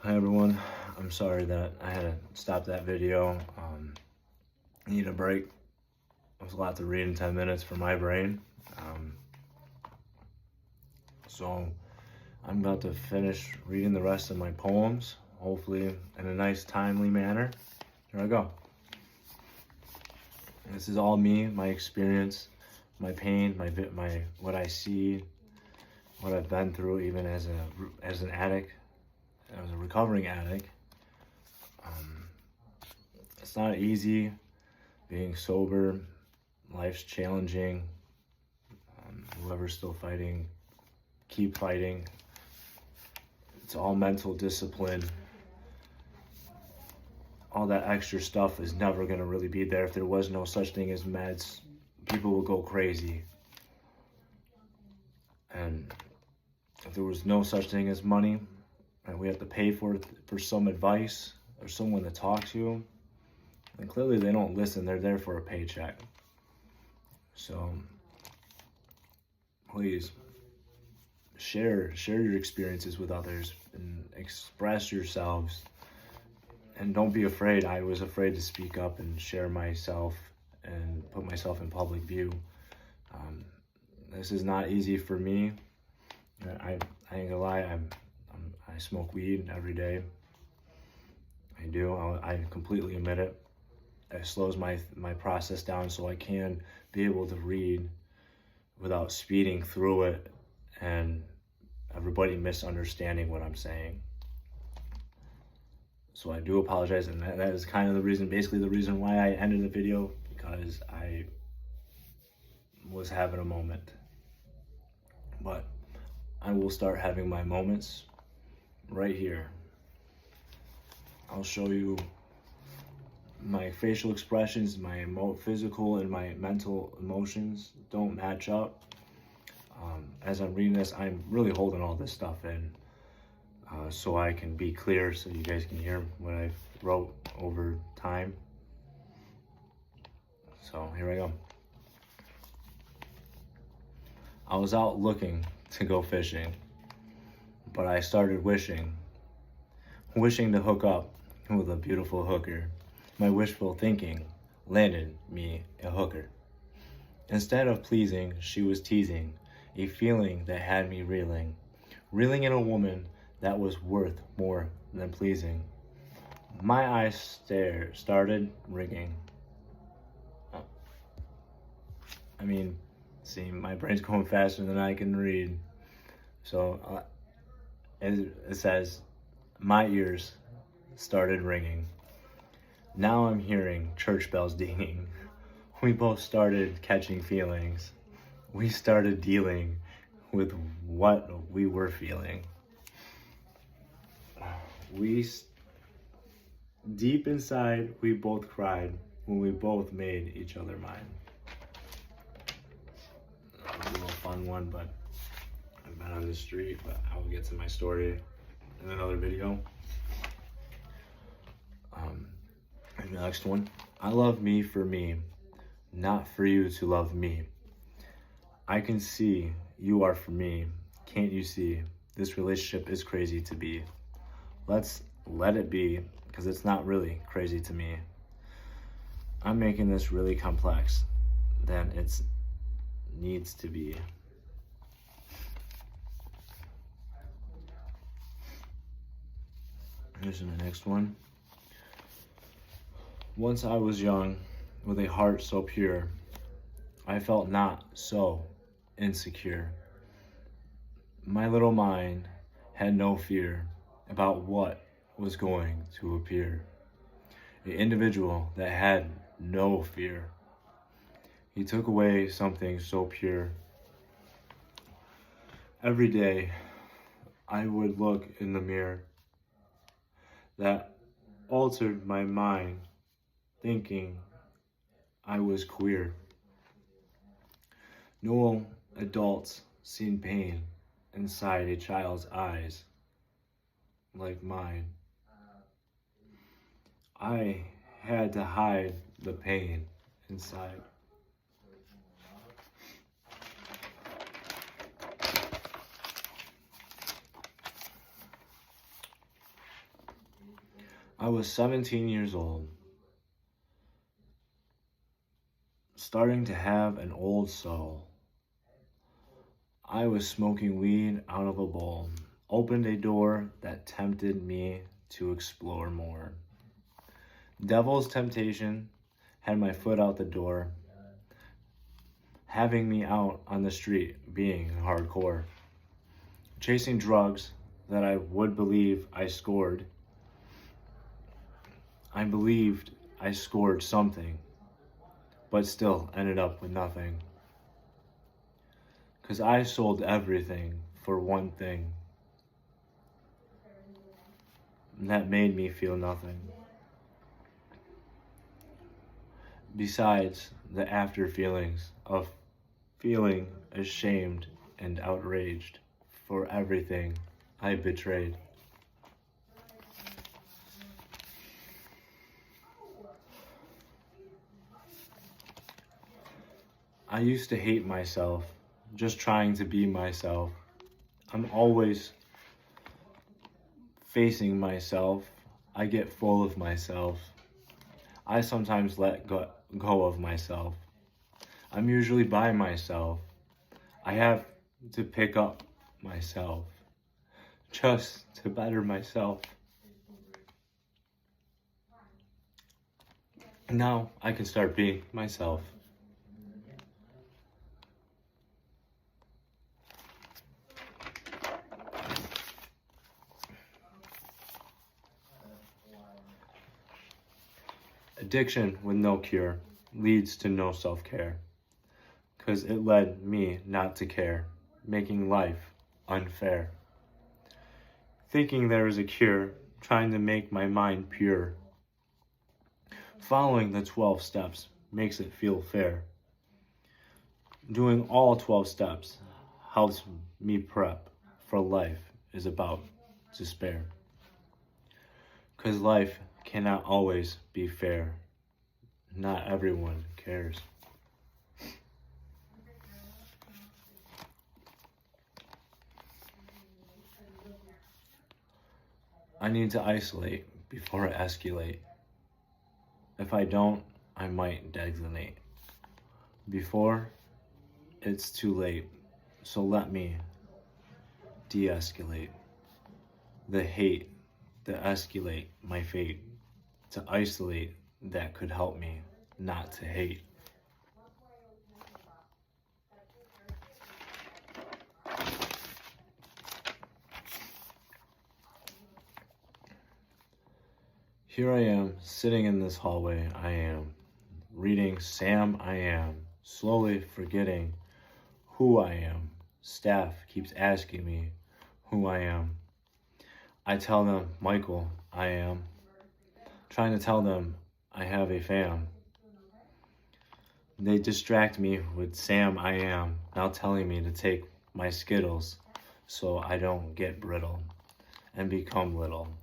Hi everyone, I'm sorry that I had to stop that video. I need a break. It was a lot to read in 10 minutes for my brain. So I'm about to finish reading the rest of my poems, hopefully in a nice timely manner. Here I go. This is all me, my experience, my pain, my what I see, what I've been through, even as an addict, as a recovering addict. It's not easy being sober. Life's challenging. Whoever's still fighting, keep fighting. It's all mental discipline. All that extra stuff is never going to really be there. If there was no such thing as meds, people would go crazy. And if there was no such thing as money, and we have to pay for some advice or someone to talk to, and clearly they don't listen. They're there for a paycheck. So please share your experiences with others and express yourselves. And don't be afraid. I was afraid to speak up and share myself and put myself in public view. This is not easy for me. I ain't gonna lie. I smoke weed every day. I do. I completely admit it. It slows my process down, so I can be able to read without speeding through it and everybody misunderstanding what I'm saying. So I do apologize, and that is kind of the reason, basically the reason why I ended the video, because I was having a moment. But I will start having my moments right here. I'll show you my facial expressions, my physical and my mental emotions don't match up. As I'm reading this, I'm really holding all this stuff in so I can be clear, so you guys can hear what I wrote over time. So here I go. I was out looking to go fishing, but I started wishing to hook up with a beautiful hooker. My wishful thinking landed me a hooker. Instead of pleasing, she was teasing, a feeling that had me reeling in a woman that was worth more than pleasing. My eyes started ringing. See, my brain's going faster than I can read. So it says, my ears started ringing. Now I'm hearing church bells dinging. We both started catching feelings. We started dealing with what we were feeling. Deep inside, we both cried when we both made each other mine. That was a little fun one, but I've been on the street, but I will get to my story in another video. The next one. I love me for me, not for you to love me. I can see you are for me. Can't you see? This relationship is crazy to be. Let's let it be, because it's not really crazy to me. I'm making this really complex than it needs to be. Here's the next one. Once I was young, with a heart so pure, I felt not so insecure. My little mind had no fear about what was going to appear. An individual that had no fear. He took away something so pure. Every day, I would look in the mirror. That altered my mind, thinking I was queer. No adults seen pain inside a child's eyes like mine. I had to hide the pain inside. I was 17 years old, starting to have an old soul. I was smoking weed out of a bowl, opened a door that tempted me to explore more. Devil's temptation had my foot out the door, having me out on the street being hardcore. Chasing drugs that I would believe I scored. I believed I scored something, but still ended up with nothing. 'Cause I sold everything for one thing. And that made me feel nothing. Besides the after feelings of feeling ashamed and outraged for everything I betrayed. I used to hate myself, just trying to be myself. I'm always facing myself. I get full of myself. I sometimes let go of myself. I'm usually by myself. I have to pick up myself just to better myself. Now I can start being myself. Addiction with no cure leads to no self-care, 'cause it led me not to care, making life unfair. Thinking there is a cure, trying to make my mind pure. Following the 12 steps makes it feel fair. Doing all 12 steps helps me prep for life is about to spare. 'Cause life cannot always be fair. Not everyone cares. I need to isolate before I escalate. If I don't, I might designate. Before it's too late, so let me de-escalate. The hate, to escalate my fate, to isolate that could help me not to hate. Here I am, sitting in this hallway, I am, reading Sam I Am, slowly forgetting who I am. Staff keeps asking me who I am. I tell them, Michael, I am. Trying to tell them I have a fam. They distract me with Sam I Am, now telling me to take my Skittles so I don't get brittle and become little.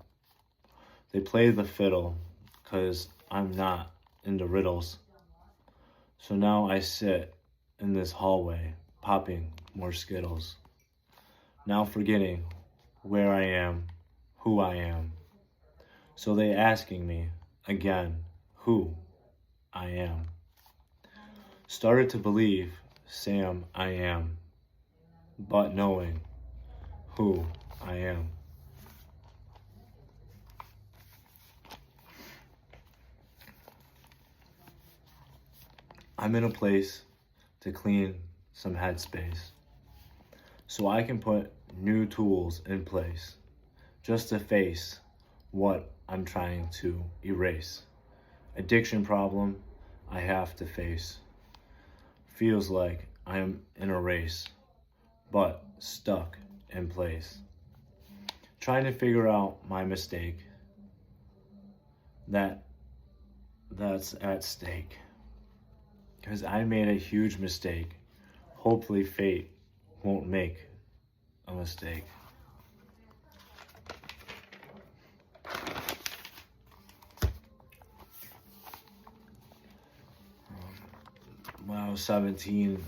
They play the fiddle, 'cause I'm not into riddles. So now I sit in this hallway, popping more Skittles. Now forgetting where I am, who I am. So they asking me again, who I am. Started to believe Sam I Am, but knowing who I am. I'm in a place to clean some headspace so I can put new tools in place just to face what I'm trying to erase. Addiction problem I have to face. Feels like I am in a race, but stuck in place. Trying to figure out my mistake that's at stake. 'Cause I made a huge mistake. Hopefully fate won't make a mistake. When I was 17,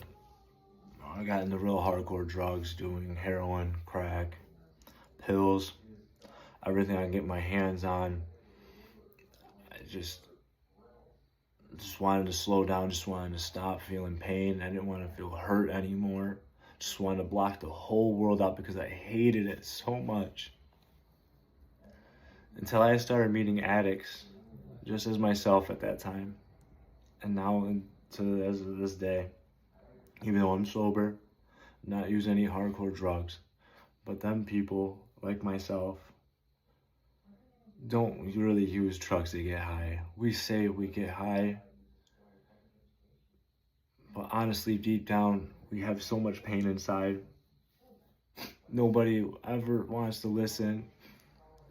I got into real hardcore drugs, doing heroin, crack, pills, everything I can get my hands on. just wanted to slow down, just wanted to stop feeling pain. I didn't want to feel hurt anymore. Just wanted to block the whole world out because I hated it so much. Until I started meeting addicts, just as myself at that time. And now, as of this day, even though I'm sober, not use any hardcore drugs, but them people, like myself, don't really use drugs to get high. We say we get high, but honestly, deep down, we have so much pain inside. Nobody ever wants to listen.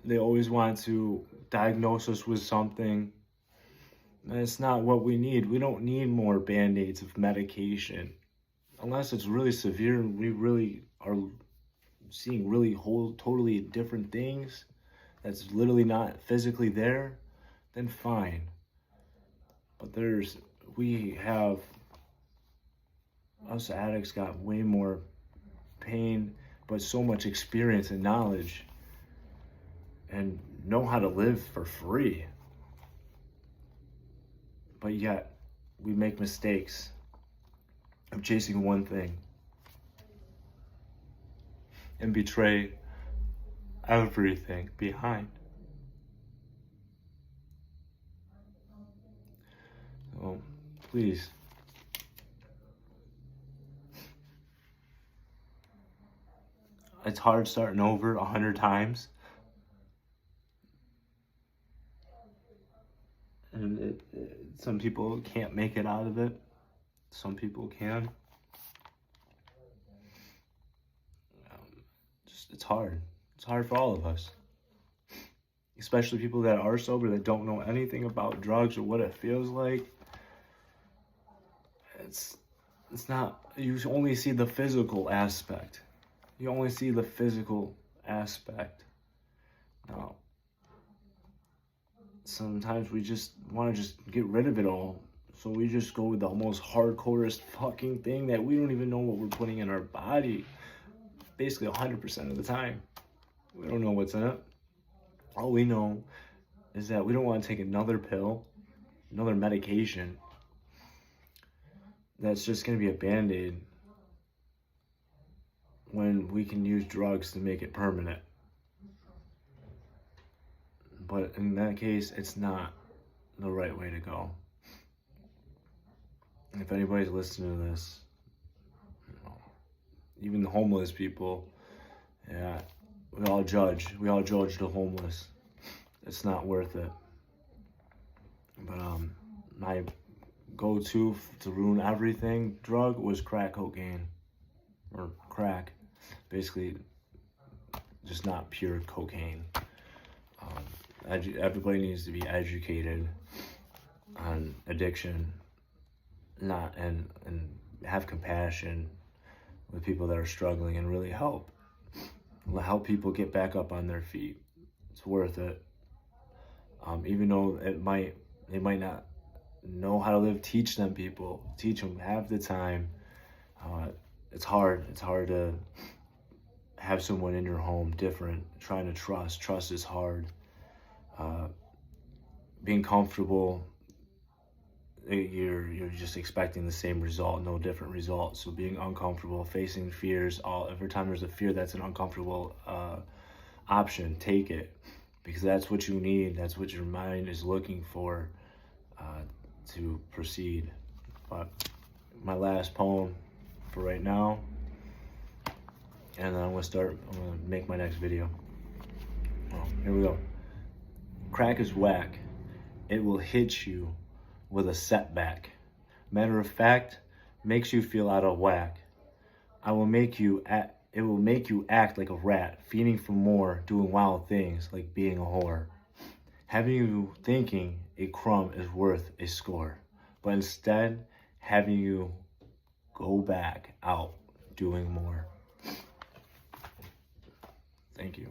They always want to diagnose us with something. And it's not what we need. We don't need more Band-Aids of medication. Unless it's really severe and we really are seeing really totally different things that's literally not physically there, then fine. But us addicts got way more pain, but so much experience and knowledge, and know how to live for free. But yet, we make mistakes of chasing one thing and betray everything behind. So, please, it's hard starting over 100 times. And some people can't make it out of it. Some people can. It's hard. It's hard for all of us. Especially people that are sober, that don't know anything about drugs or what it feels like. It's not, you only see the physical aspect. You only see the physical aspect. Now, sometimes we just want to just get rid of it all. So we just go with the most hardcorest fucking thing that we don't even know what we're putting in our body. Basically 100% of the time. We don't know what's in it. All we know is that we don't want to take another pill, another medication that's just going to be a Band-Aid when we can use drugs to make it permanent. But in that case, it's not the right way to go. If anybody's listening to this, even the homeless people, yeah, we all judge the homeless. It's not worth it. But my go-to to ruin everything drug was crack cocaine, or crack, basically just not pure cocaine. Everybody needs to be educated on addiction, and have compassion with people that are struggling, and really help people get back up on their feet. It's worth it. Even though they might not know how to live, teach them, have the time. It's hard to have someone in your home different, trying to trust is hard. Being comfortable, you're just expecting the same result, no different result. So being uncomfortable, facing fears, every time there's a fear that's an uncomfortable option, take it, because that's what you need. That's what your mind is looking for to proceed. But my last poem for right now, and then I'm gonna make my next video. Here we go. Crack is whack. It will hit you with a setback. Matter of fact, makes you feel out of whack. It will make you act like a rat, feeding for more, doing wild things like being a whore. Having you thinking a crumb is worth a score, but instead having you go back out doing more. Thank you.